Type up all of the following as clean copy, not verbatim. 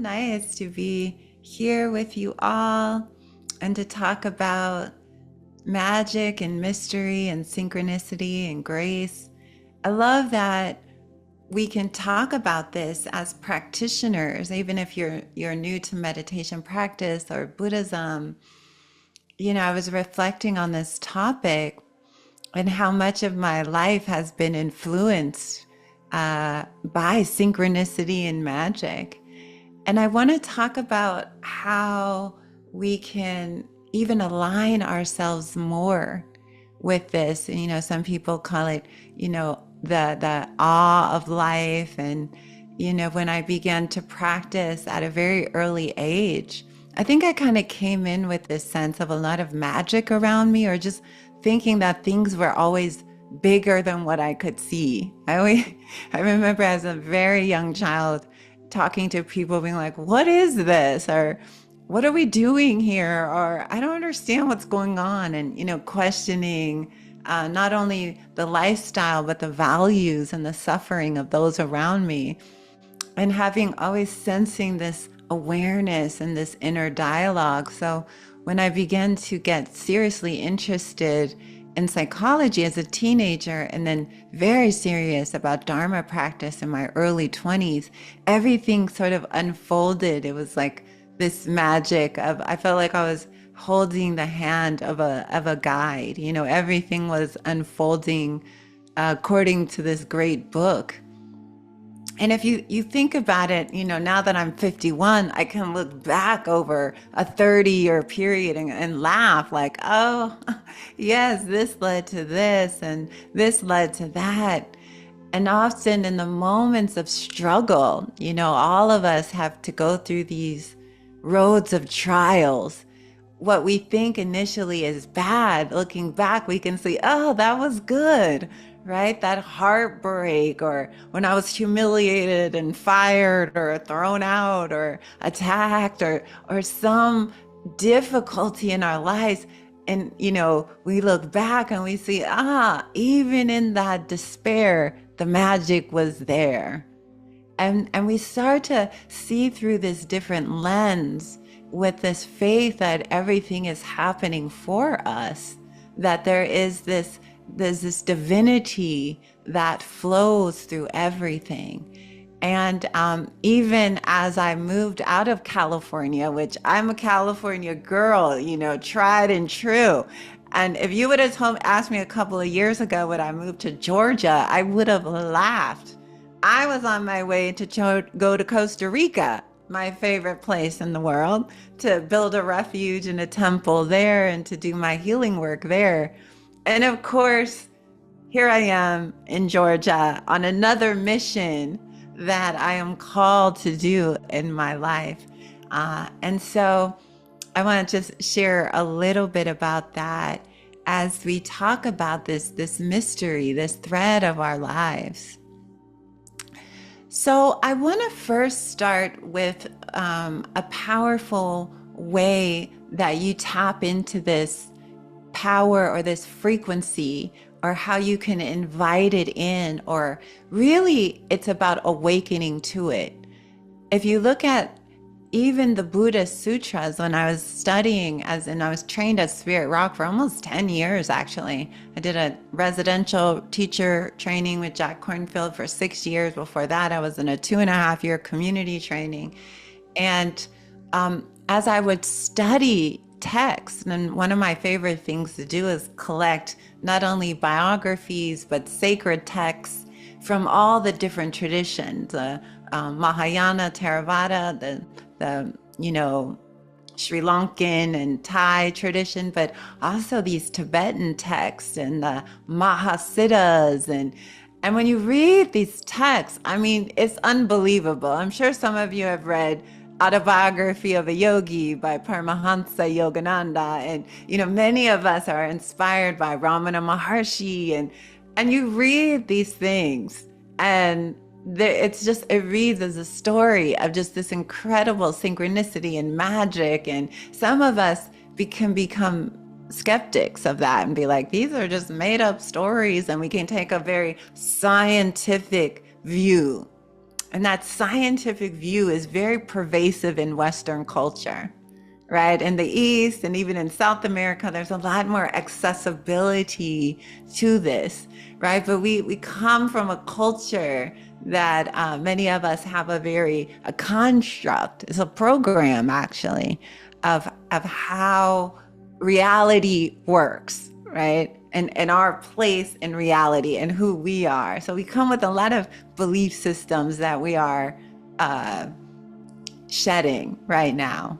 nice to be here with you all and to talk about magic and mystery and synchronicity and grace. I love that we can talk about this as practitioners, even if you're new to meditation practice or Buddhism. I was reflecting on this topic and how much of my life has been influenced by synchronicity and magic. And I want to talk about how we can even align ourselves more with this. Some people call it, the awe of life. And, when I began to practice at a very early age, I think I kind of came in with this sense of a lot of magic around me, or just thinking that things were always bigger than what I could see. I remember as a very young child talking to people being like, what is this? Or what are we doing here? Or I don't understand what's going on. And, questioning not only the lifestyle, but the values and the suffering of those around me. And having always sensing this awareness and this inner dialogue. So when I began to get seriously interested in psychology as a teenager, and then very serious about Dharma practice in my early 20s, everything sort of unfolded. It was like this magic of, I felt like I was holding the hand of a guide. Everything was unfolding according to this great book. And if you think about it, now that I'm 51, I can look back over a 30-year period and laugh like, oh, yes, this led to this and this led to that. And often in the moments of struggle, all of us have to go through these roads of trials. What we think initially is bad, looking back, we can see, oh, that was good. Right? That heartbreak, or when I was humiliated and fired or thrown out or attacked, or some difficulty in our lives. And, we look back and we see, even in that despair, the magic was there. And we start to see through this different lens with this faith that everything is happening for us, that there's this divinity that flows through everything. And even as I moved out of California, which I'm a California girl, tried and true. And if you would have asked me a couple of years ago when I moved to Georgia, I would have laughed. I was on my way to go to Costa Rica, my favorite place in the world, to build a refuge and a temple there and to do my healing work there. And of course, here I am in Georgia on another mission that I am called to do in my life. And so I want to just share a little bit about that as we talk about this mystery, this thread of our lives. So I want to first start with a powerful way that you tap into this power or this frequency, or how you can invite it in, or really it's about awakening to it. If you look at even the Buddhist sutras, when I was studying I was trained at Spirit Rock for almost 10 years, actually. I did a residential teacher training with Jack Kornfield for 6 years. Before that, I was in a 2.5-year community training. And as I would study text, and one of my favorite things to do is collect not only biographies but sacred texts from all the different traditions, Mahayana, Theravada, the Sri Lankan and Thai tradition, but also these Tibetan texts and the Mahasiddhas. And when you read these texts, it's unbelievable. I'm sure some of you have read Autobiography of a Yogi by Paramahansa Yogananda. And, many of us are inspired by Ramana Maharshi. And you read these things and it reads as a story of just this incredible synchronicity and magic. And some of us can become skeptics of that and be like, these are just made up stories. And we can take a very scientific view. And that scientific view is very pervasive in Western culture, right? In the East and even in South America, there's a lot more accessibility to this, right? But we come from a culture that many of us have a construct, it's a program actually, of how reality works, right? And our place in reality and who we are. So we come with a lot of belief systems that we are uh, shedding right now.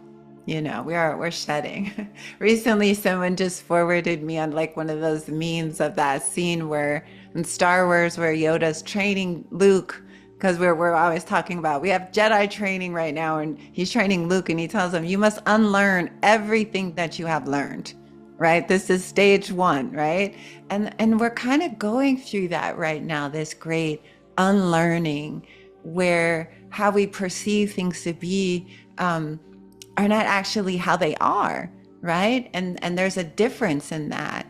We're shedding. Recently, someone just forwarded me on like one of those memes of that scene where in Star Wars where Yoda's training Luke, because we're always talking about we have Jedi training right now, and he's training Luke, and he tells him you must unlearn everything that you have learned. Right? This is stage one, right? And we're kind of going through that right now, this great unlearning where how we perceive things to be are not actually how they are, right? And there's a difference in that.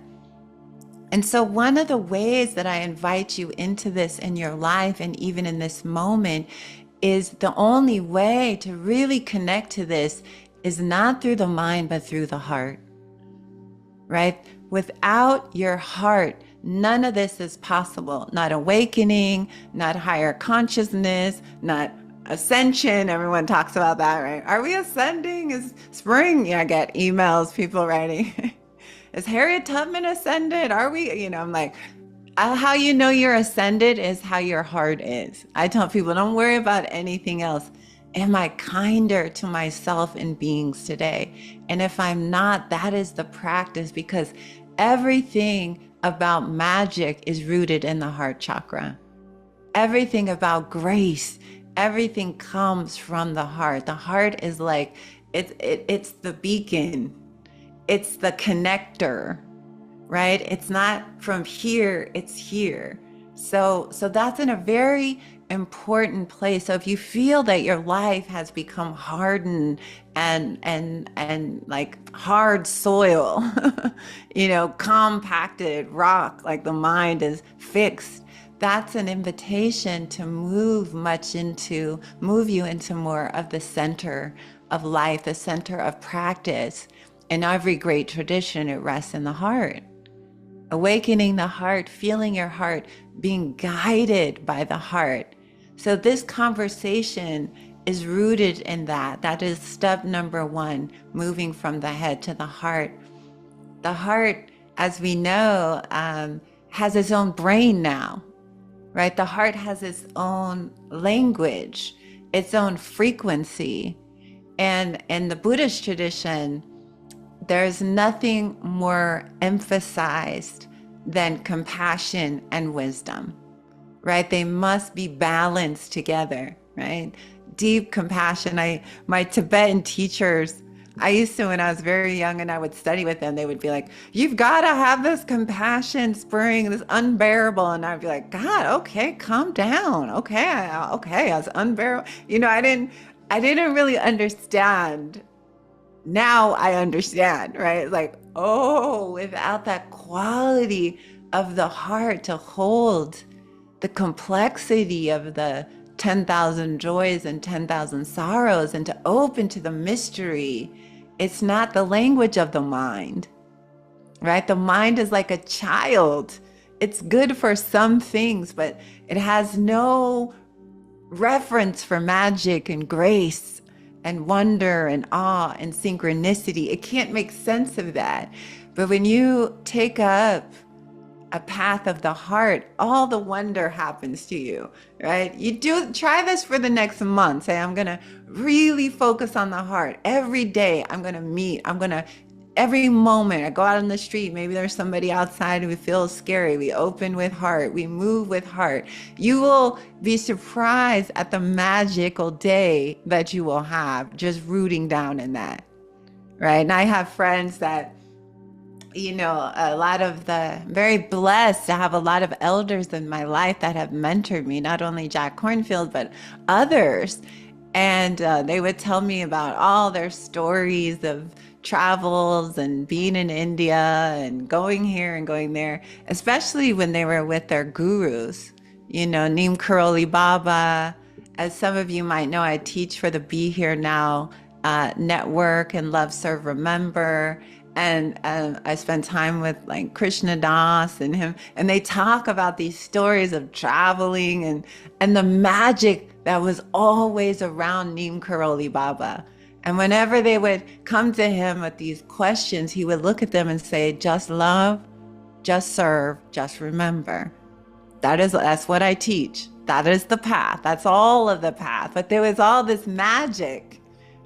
And so one of the ways that I invite you into this in your life and even in this moment is the only way to really connect to this is not through the mind, but through the heart, right? Without your heart, none of this is possible. Not awakening, not higher consciousness, not ascension. Everyone talks about that, right? Are we ascending? Is spring? Yeah, I get emails, people writing. Is Harriet Tubman ascended? Are we? I'm like, how you know you're ascended is how your heart is. I tell people, don't worry about anything else. Am I kinder to myself and beings today? And if I'm not, that is the practice, because everything about magic is rooted in the heart chakra. Everything about grace, everything comes from the heart. The heart is like, it's the beacon. It's the connector, right? It's not from here, it's here. So that's in a very important place. So if you feel that your life has become hardened and like hard soil, compacted rock, like the mind is fixed, that's an invitation to move you into more of the center of life, the center of practice. In every great tradition, it rests in the heart. Awakening the heart, feeling your heart, being guided by the heart. So this conversation is rooted in that. That is step number one, moving from the head to the heart. The heart, as we know, has its own brain now, right? The heart has its own language, its own frequency. And in the Buddhist tradition, there's nothing more emphasized than compassion and wisdom, right? They must be balanced together, right? Deep compassion. My Tibetan teachers, I used to, when I was very young and I would study with them, they would be like, you've got to have this compassion spring, this unbearable. And I'd be like, God, okay, calm down. Okay, I was unbearable. I didn't really understand. Now I understand, right? Like, oh, without that quality of the heart to hold the complexity of the 10,000 joys and 10,000 sorrows and to open to the mystery, it's not the language of the mind, right? The mind is like a child. It's good for some things, but it has no reference for magic and grace and wonder and awe and synchronicity. It can't make sense of that. But when you take up a path of the heart, all the wonder happens to you, right? Try this for the next month. Say, I'm going to really focus on the heart. Every day every moment I go out on the street, maybe there's somebody outside who feels scary. We open with heart, we move with heart. You will be surprised at the magical day that you will have just rooting down in that, right? And I have friends that, very blessed to have a lot of elders in my life that have mentored me, not only Jack Kornfield, but others. And they would tell me about all their stories of travels and being in India and going here and going there, especially when they were with their gurus, Neem Karoli Baba as some of you might know, I teach for the Be Here Now network and Love, Serve, Remember. And I spend time with like Krishna Das and him, and they talk about these stories of traveling and the magic that was always around Neem Karoli Baba. And whenever they would come to him with these questions, he would look at them and say, just love, just serve, just remember. That's what I teach. That is the path. That's all of the path. But there was all this magic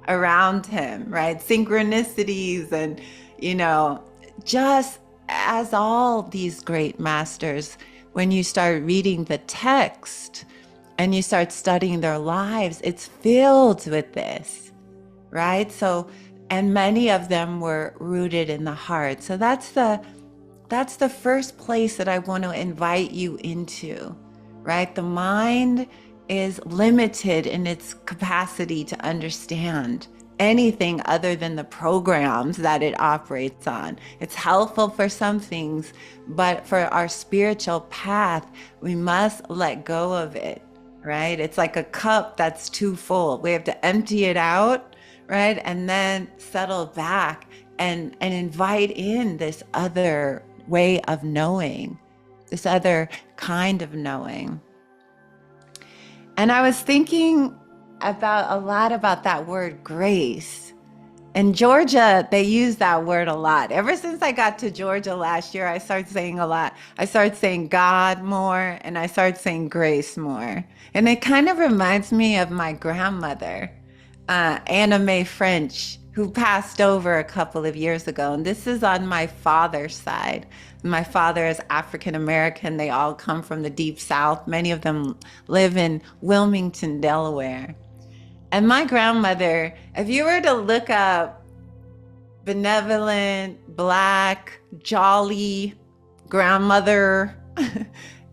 around him, right? Synchronicities and, you know, just as all these great masters, when you start reading the text and you start studying their lives, it's filled with this, right? So, and many of them were rooted in the heart. So that's the first place that I want to invite you into, right? The mind is limited in its capacity to understand anything other than the programs that it operates on. It's helpful for some things, but for our spiritual path, we must let go of it, right? It's like a cup that's too full. We have to empty it out, right? And then settle back and invite in this other way of knowing, this other kind of knowing. And I was thinking about a lot about that word grace. In Georgia, they use that word a lot. Ever since I got to Georgia last year, I started saying a lot. I started saying God more, and I started saying grace more. And it kind of reminds me of my grandmother, Anna Mae French, who passed over a couple of years ago. And this is on my father's side. My father is African American. They all come from the deep South. Many of them live in Wilmington, Delaware. And my grandmother, if you were to look up benevolent, black, jolly grandmother,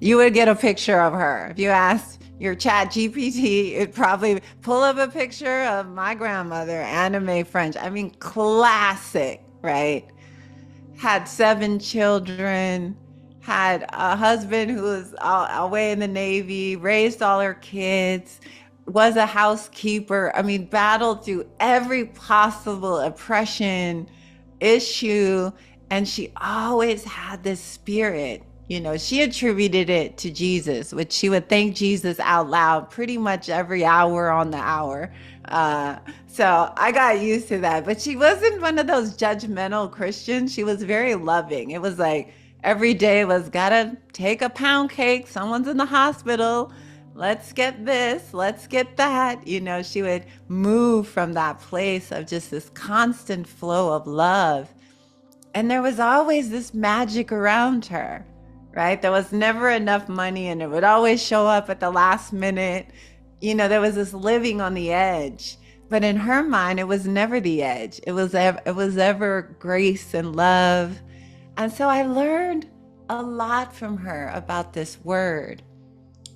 you would get a picture of her. If you asked your chat GPT, it'd probably pull up a picture of my grandmother, Anna Mae French. I mean, classic, right? Had 7 children, had a husband who was away in the Navy, raised all her kids, was a housekeeper. I mean, battled through every possible oppression issue. And she always had this spirit. You know, she attributed it to Jesus, which she would thank Jesus out loud pretty much every hour on the hour. So I got used to that. But she wasn't one of those judgmental Christians. She was very loving. It was like every day was gotta take a pound cake. Someone's in the hospital. Let's get this. Let's get that. You know, she would move from that place of just this constant flow of love. And there was always this magic around her, right? There was never enough money and it would always show up at the last minute. You know, there was this living on the edge. But in her mind, it was never the edge. It was ever grace and love. And so I learned a lot from her about this word.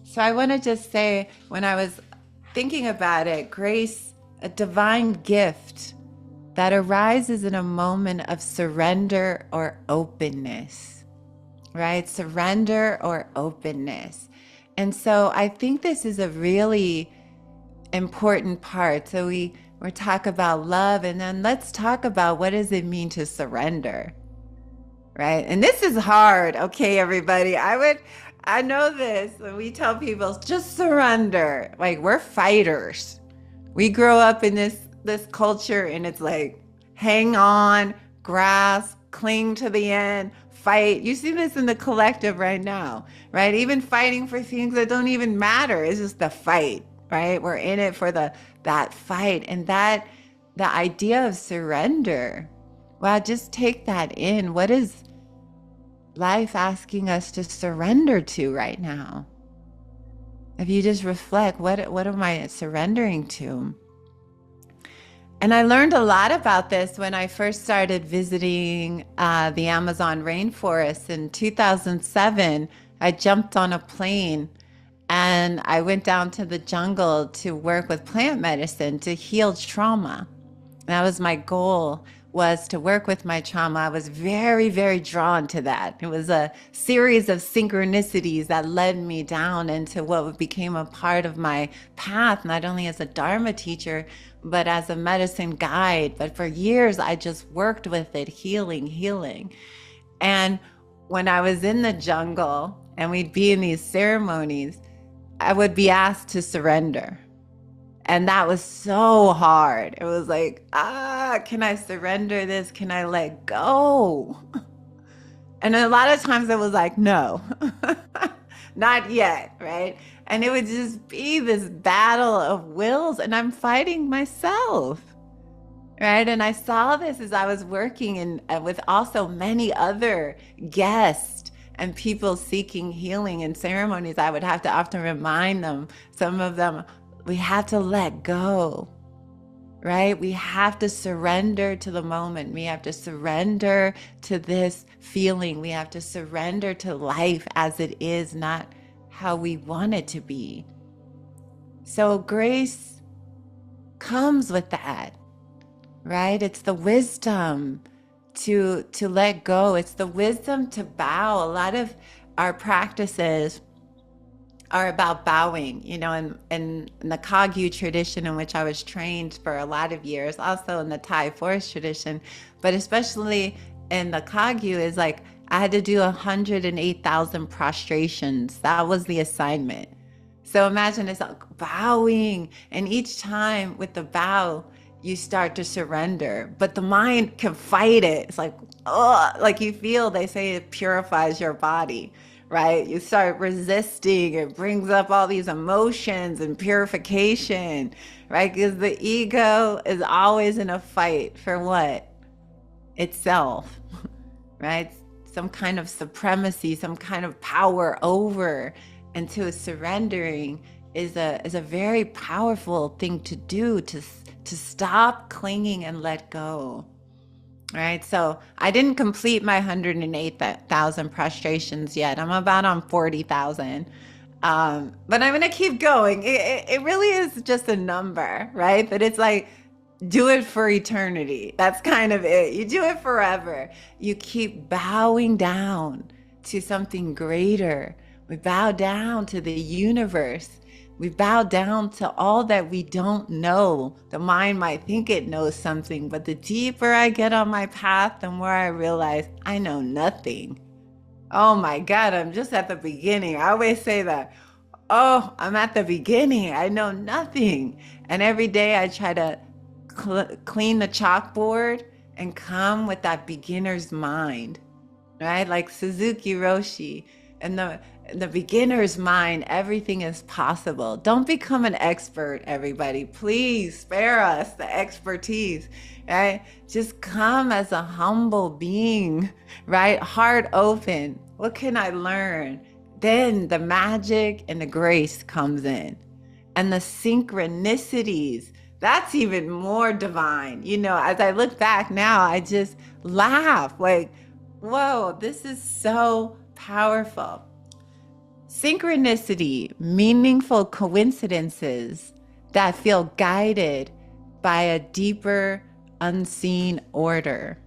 So I want to just say, when I was thinking about it, grace, a divine gift that arises in a moment of surrender or openness, right? Surrender or openness. And so I think this is a really important part. So we talk about love, and then let's talk about what does it mean to surrender, right? And this is hard, okay, everybody. I know this when we tell people just surrender. Like, we're fighters. We grow up in this culture, and it's like hang on, grasp, cling to the end, fight. You see this in the collective right now, right? Even fighting for things that don't even matter. It's just the fight, right? We're in it for that fight. And the idea of surrender, well, just take that in. What is life asking us to surrender to right now? If you just reflect, what am I surrendering to? And I learned a lot about this when I first started visiting the Amazon rainforest in 2007. I jumped on a plane and I went down to the jungle to work with plant medicine to heal trauma. That was my goal, was to work with my trauma. I was very, very drawn to that. It was a series of synchronicities that led me down into what became a part of my path, not only as a Dharma teacher, but as a medicine guide. But for years, I just worked with it, healing, healing. And when I was in the jungle and we'd be in these ceremonies, I would be asked to surrender. And that was so hard. It was like, can I surrender this? Can I let go? And a lot of times it was like, no, not yet, right? And it would just be this battle of wills, and I'm fighting myself, right? And I saw this as I was working with also many other guests and people seeking healing in ceremonies. I would have to often remind them, some of them, we have to let go, right? We have to surrender to the moment. We have to surrender to this feeling. We have to surrender to life as it is, not how we want it to be. So grace comes with that, right? It's the wisdom to let go. It's the wisdom to bow. A lot of our practices are about bowing, in the Kagyu tradition, in which I was trained for a lot of years, also in the Thai forest tradition, but especially in the Kagyu, is like I had to do 108,000 prostrations. That was the assignment. So imagine it's like bowing, and each time with the bow, you start to surrender, but the mind can fight it. It's like, oh, like you feel, they say it purifies your body, right? You start resisting, it brings up all these emotions and purification, right? Because the ego is always in a fight for what? Itself, right? Some kind of supremacy, some kind of power over. And to surrendering is a very powerful thing to do, to stop clinging and let go. Right. So I didn't complete my 108,000 prostrations yet. I'm about on 40,000. But I'm going to keep going. It really is just a number, right? But it's like, do it for eternity. That's kind of it. You do it forever. You keep bowing down to something greater. We bow down to the universe. We bow down to all that we don't know. The mind might think it knows something, but the deeper I get on my path, the more I realize I know nothing. Oh my God, I'm just at the beginning. I always say that. Oh, I'm at the beginning. I know nothing. And every day I try to clean the chalkboard and come with that beginner's mind, right? Like Suzuki Roshi and the beginner's mind, everything is possible. Don't become an expert, everybody. Please spare us the expertise, right? Just come as a humble being, right? Heart open. What can I learn? Then the magic and the grace comes in. And the synchronicities, that's even more divine. As I look back now, I just laugh like, whoa, this is so powerful. Synchronicity, meaningful coincidences that feel guided by a deeper, unseen order.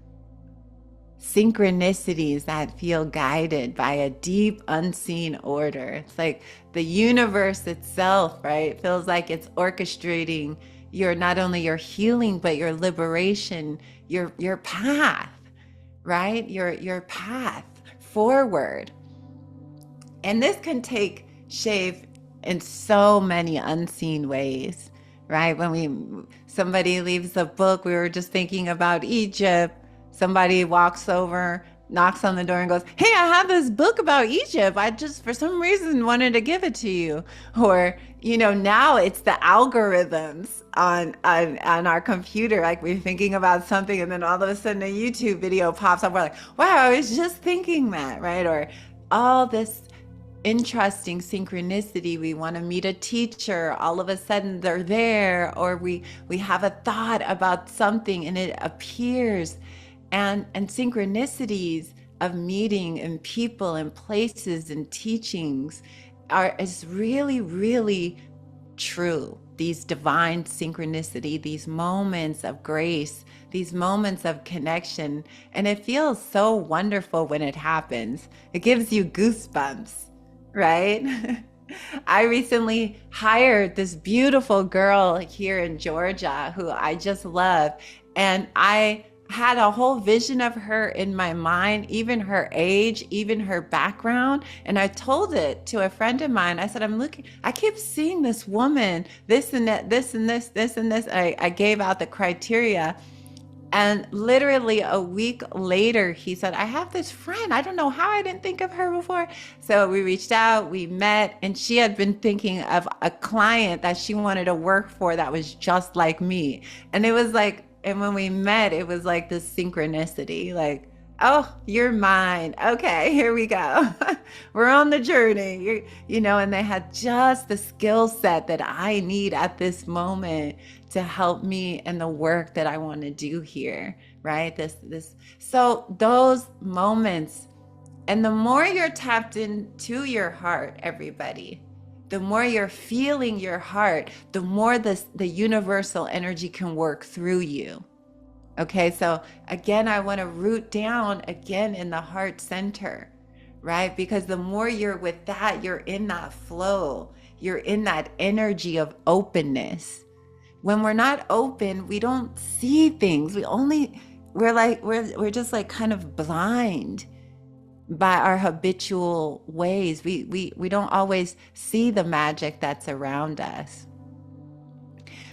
Synchronicities that feel guided by a deep, unseen order. It's like the universe itself, right? It feels like it's orchestrating not only your healing, but your liberation, your path, right? Your path forward. And this can take shape in so many unseen ways, right? When somebody leaves a book, we were just thinking about Egypt. Somebody walks over, knocks on the door and goes, hey, I have this book about Egypt. I just, for some reason, wanted to give it to you. Or, now it's the algorithms on our computer. Like we're thinking about something and then all of a sudden a YouTube video pops up. We're like, wow, I was just thinking that, right? Or all this interesting synchronicity. We want to meet a teacher, all of a sudden they're there, or we have a thought about something and it appears. And synchronicities of meeting and people and places and teachings is really, really true. these divine synchronicity, these moments of grace, these moments of connection. And it feels so wonderful when it happens. It gives you goosebumps, right? I recently hired this beautiful girl here in Georgia who I just love. And I had a whole vision of her in my mind, even her age, even her background. And I told it to a friend of mine. I said, I keep seeing this woman, this and that, this and this, this and this. I gave out the criteria. And literally a week later, he said, I have this friend. I don't know how I didn't think of her before. So we reached out, we met, and she had been thinking of a client that she wanted to work for that was just like me. And it was like, and when we met, it was like this synchronicity, like, oh, you're mine. Okay, here we go. We're on the journey, and they had just the skill set that I need at this moment to help me in the work that I want to do here, right? So those moments, and the more you're tapped into your heart, everybody, the more you're feeling your heart, the more the universal energy can work through you. Okay, so again, I want to root down again in the heart center, right? Because the more you're with that, you're in that flow, you're in that energy of openness. When we're not open, we don't see things. We're just like kind of blind by our habitual ways. We don't always see the magic that's around us.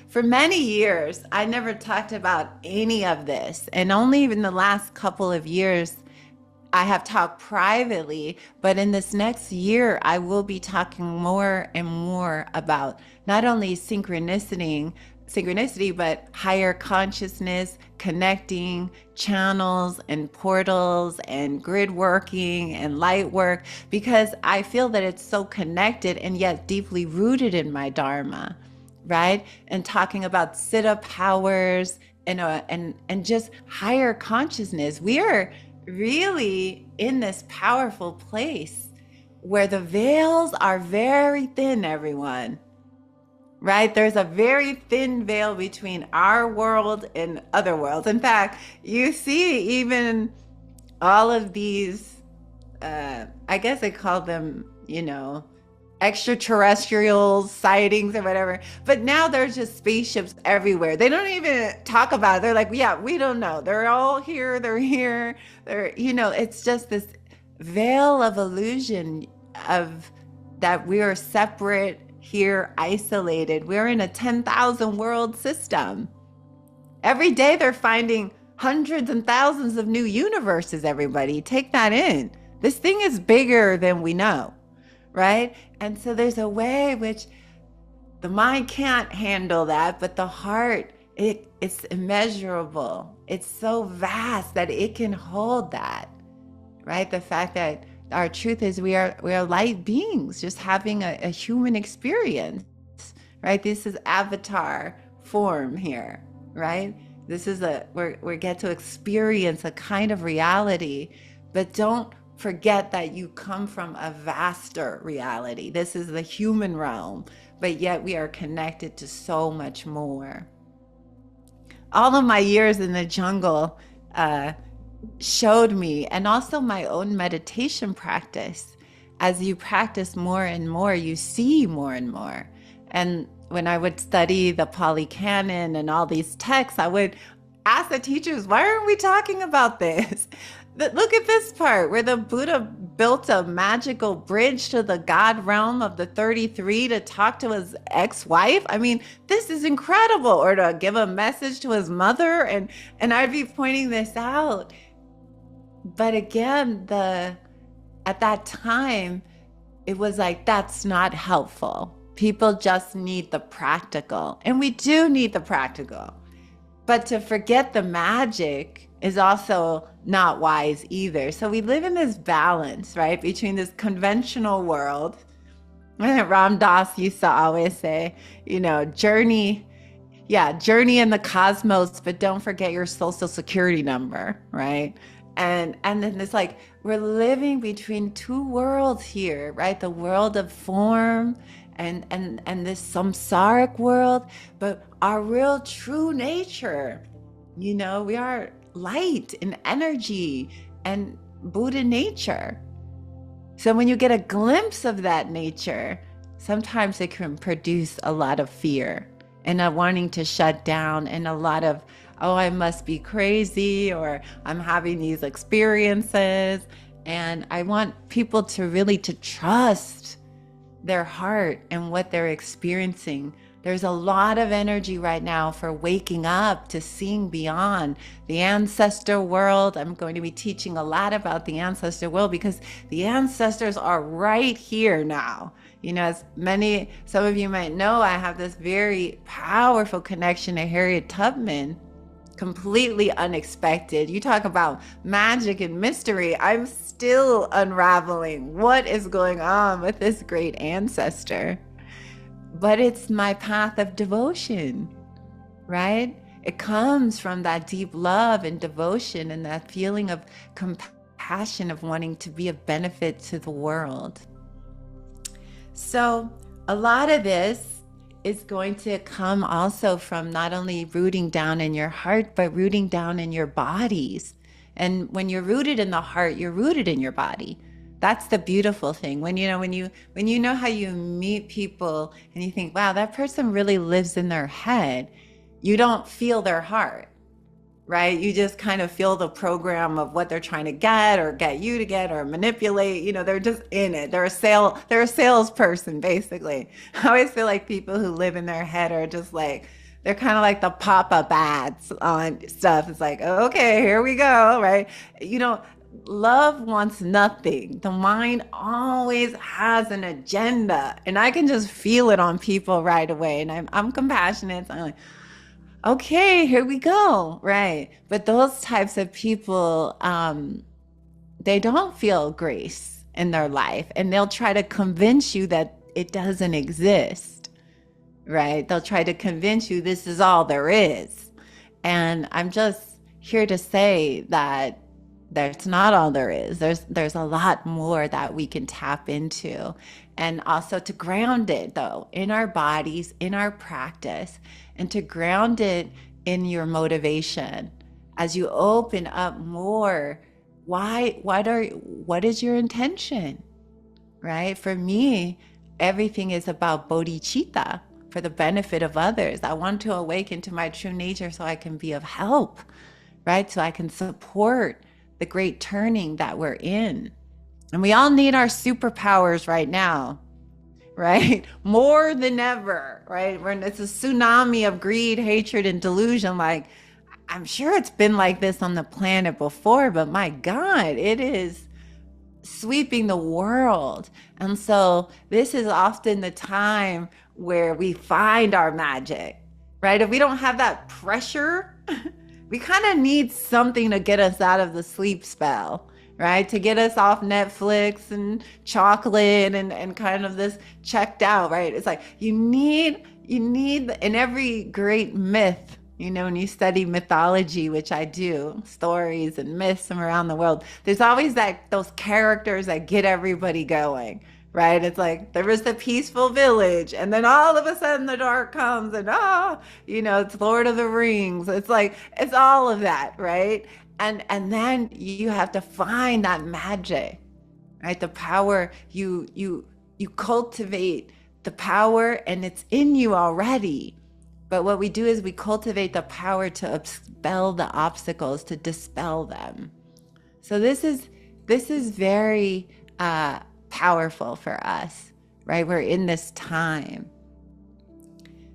For many years, I never talked about any of this. And only in the last couple of years, I have talked privately. But in this next year, I will be talking more and more about not only synchronicity, but higher consciousness, connecting channels and portals and grid working and light work, because I feel that it's so connected and yet deeply rooted in my Dharma. Right? And talking about siddha powers and just higher consciousness. We are really in this powerful place where the veils are very thin, everyone. Right? There's a very thin veil between our world and other worlds. In fact, you see even all of these, I guess I call them, extraterrestrial sightings or whatever. But now there's just spaceships everywhere. They don't even talk about it. They're like, yeah, we don't know. They're all here. They're here. It's just this veil of illusion of that we are separate here, isolated. We're in a 10,000 world system. Every day they're finding hundreds and thousands of new universes, everybody. Take that in. This thing is bigger than we know. Right? And so there's a way which the mind can't handle that, but the heart, it's immeasurable. It's so vast that it can hold that, right? The fact that our truth is we are light beings just having a human experience, right? This is avatar form here, right? This is we get to experience a kind of reality, but don't forget that you come from a vaster reality. This is the human realm, but yet we are connected to so much more. All of my years in the jungle showed me, and also my own meditation practice. As you practice more and more, you see more and more. And when I would study the Pali Canon and all these texts, I would ask the teachers, why aren't we talking about this? Look at this part where the Buddha built a magical bridge to the God realm of the 33 to talk to his ex-wife. I mean, this is incredible. Or to give a message to his mother. And I'd be pointing this out. But again, at that time, it was like, that's not helpful. People just need the practical. And we do need the practical. But to forget the magic is also not wise either. So we live in this balance, right, between this conventional world. And Ram Dass used to always say, journey in the cosmos, but don't forget your social security number, right? And then it's like we're living between two worlds here, right? The world of form and this samsaric world, but our real true nature, we are light and energy and Buddha nature. So when you get a glimpse of that nature, sometimes it can produce a lot of fear and a wanting to shut down and a lot of, oh, I must be crazy, or I'm having these experiences. And I want people to really to trust their heart and what they're experiencing. There's a lot of energy right now for waking up to seeing beyond the ancestor world. I'm going to be teaching a lot about the ancestor world because the ancestors are right here now. As some of you might know, I have this very powerful connection to Harriet Tubman, completely unexpected. You talk about magic and mystery. I'm still unraveling what is going on with this great ancestor. But it's my path of devotion, right? It comes from that deep love and devotion and that feeling of compassion of wanting to be of benefit to the world. So a lot of this is going to come also from not only rooting down in your heart, but rooting down in your bodies. And when you're rooted in the heart, you're rooted in your body. That's the beautiful thing. When you know how you meet people and you think, wow, that person really lives in their head, you don't feel their heart, right? You just kind of feel the program of what they're trying to get or get you to get or manipulate. They're just in it. They're a salesperson, basically. I always feel like people who live in their head are just like, they're kind of like the pop-up ads on stuff. It's like, okay, here we go, right? Love wants nothing. The mind always has an agenda, and I can just feel it on people right away. And I'm compassionate. So I'm like, okay, here we go, right? But those types of people, they don't feel grace in their life, and they'll try to convince you that it doesn't exist, right? They'll try to convince you this is all there is. And I'm just here to say that that's not all there is. There's a lot more that we can tap into. And also to ground it, though, in our bodies, in our practice, and to ground it in your motivation. As you open up more, what is your intention, right? For me, everything is about bodhicitta, for the benefit of others. I want to awaken to my true nature so I can be of help, right? So I can support the great turning that we're in. And we all need our superpowers right now, right? More than ever, right? It's a tsunami of greed, hatred, and delusion. Like, I'm sure it's been like this on the planet before, but my God, it is sweeping the world. And so this is often the time where we find our magic, right? If we don't have that pressure, we kind of need something to get us out of the sleep spell, right? To get us off Netflix and chocolate and kind of this checked out, right? It's like you need in every great myth, when you study mythology, which I do, stories and myths from around the world, there's always those characters that get everybody going, right? It's like there was the peaceful village, and then all of a sudden the dark comes, and it's Lord of the Rings. It's like it's all of that, right? And then you have to find that magic, right? The power you cultivate the power, and it's in you already. But what we do is we cultivate the power to expel the obstacles, to dispel them. So this is very powerful for us, right? We're in this time.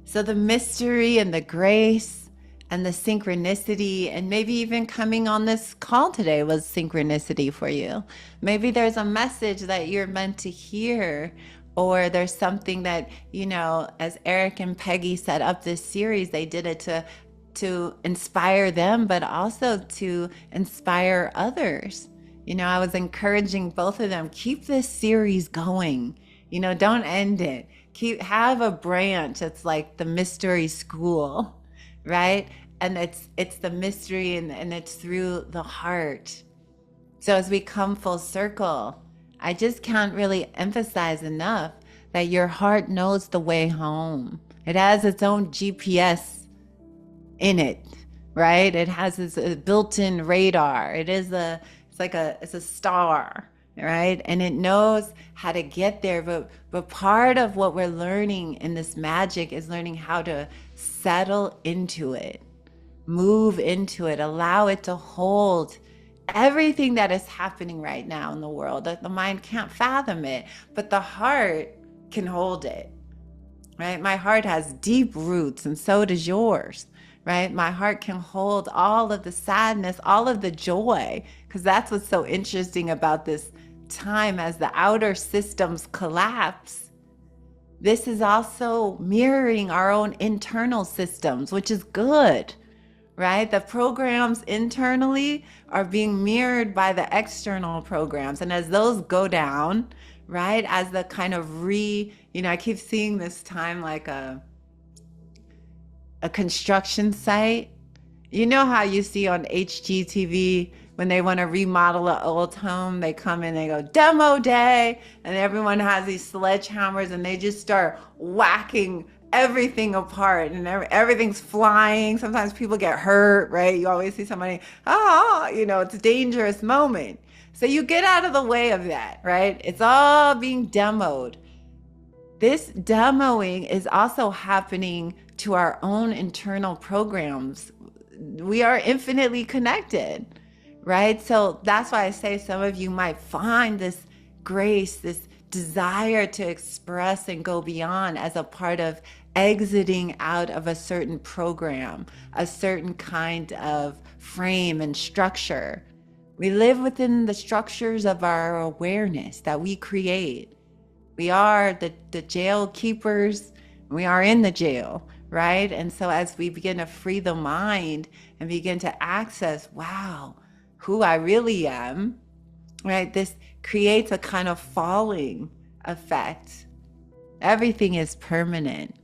So the mystery and the grace and the synchronicity, and maybe even coming on this call today was synchronicity for you. Maybe there's a message that you're meant to hear, or there's something that, as Eric and Peggy set up this series, they did it to inspire them, but also to inspire others. I was encouraging both of them, keep this series going, don't end it. Have a branch. It's like the mystery school, right? And it's the mystery and it's through the heart. So as we come full circle, I just can't really emphasize enough that your heart knows the way home. It has its own GPS in it, right? It has this built-in radar. It's a star, right? And it knows how to get there. But part of what we're learning in this magic is learning how to settle into it, move into it, allow it to hold everything that is happening right now in the world. That the mind can't fathom it, but the heart can hold it, right? My heart has deep roots, and so does yours, right? My heart can hold all of the sadness, all of the joy, because that's what's so interesting about this time as the outer systems collapse. This is also mirroring our internal internal systems, which is good, right? The programs internally are being mirrored by the external programs. And as those go down, right, as the kind of I keep seeing this time like a construction site. You know how you see on HGTV when they want to remodel an old home, they come in, they go, demo day, and everyone has these sledgehammers and they just start whacking everything apart and everything's flying. Sometimes people get hurt, right? You always see somebody, it's a dangerous moment. So you get out of the way of that, right? It's all being demoed. This demoing is also happening to our own internal programs. We are infinitely connected, right? So that's why I say some of you might find this grace, this desire to express and go beyond as a part of exiting out of a certain program, a certain kind of frame and structure. We live within the structures of our awareness that we create. We are the jail keepers. We are in the jail, right? And so as we begin to free the mind and begin to access, wow, who I really am, right? This creates a kind of falling effect. Everything is permanent.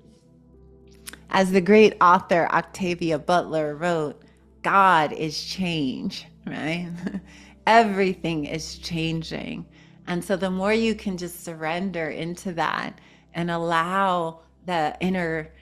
As the great author Octavia Butler wrote, God is change, right? Everything is changing. And so the more you can just surrender into that and allow the inner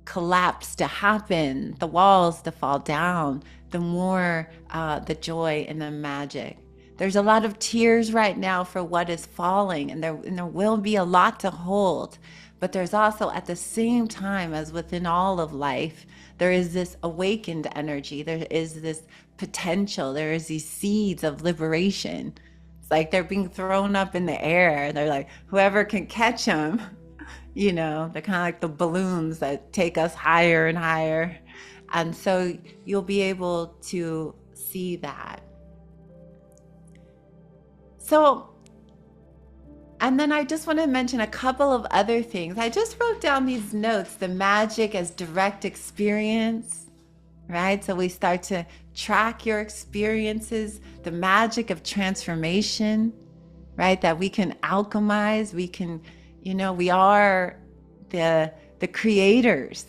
collapse to happen, the walls to fall down, the more the joy and the magic. There's a lot of tears right now for what is falling, and there will be a lot to hold. But there's also, at the same time as within all of life, there is this awakened energy. There is this potential. There is these seeds of liberation. It's like they're being thrown up in the air. They're like, whoever can catch them, they're kind of like the balloons that take us higher and higher. And so you'll be able to see that. So, and then I just want to mention a couple of other things. I just wrote down these notes, the magic as direct experience, right? So we start to track your experiences, the magic of transformation, right? That we can alchemize, we can, we are the creators,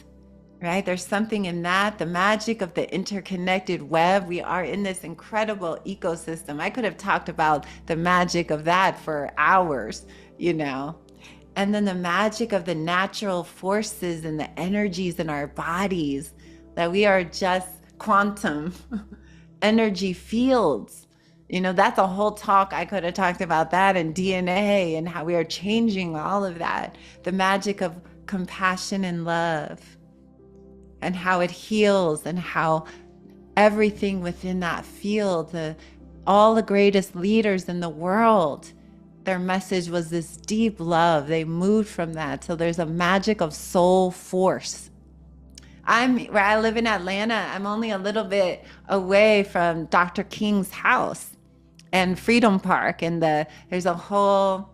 right? There's something in that, the magic of the interconnected web. We are in this incredible ecosystem. I could have talked about the magic of that for hours, And then the magic of the natural forces and the energies in our bodies, that we are just quantum energy fields. That's a whole talk. I could have talked about that and DNA and how we are changing all of that. The magic of compassion and love, and how it heals, and how everything within that field, all the greatest leaders in the world, their message was this deep love. They moved from that. So there's a magic of soul force. Where I live in Atlanta, I'm only a little bit away from Dr. King's house and Freedom Park, and there's a whole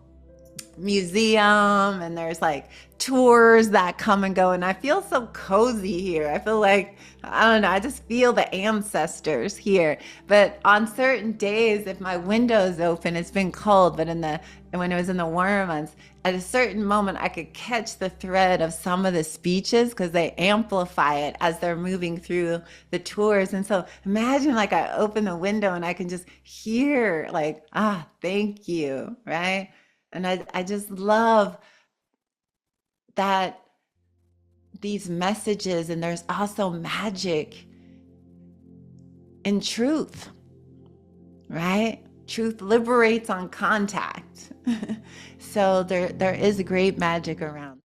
museum, and there's like tours that come and go, and I feel so cozy here. I feel like, I don't know, I just feel the ancestors here. But on certain days, if my window is open, it's been cold, but when it was in the warmer months, at a certain moment, I could catch the thread of some of the speeches because they amplify it as they're moving through the tours. And so imagine like I open the window and I can just hear like, ah, thank you, right? And I just love that these messages, and there's also magic in truth, right? Truth liberates on contact. So there is great magic around.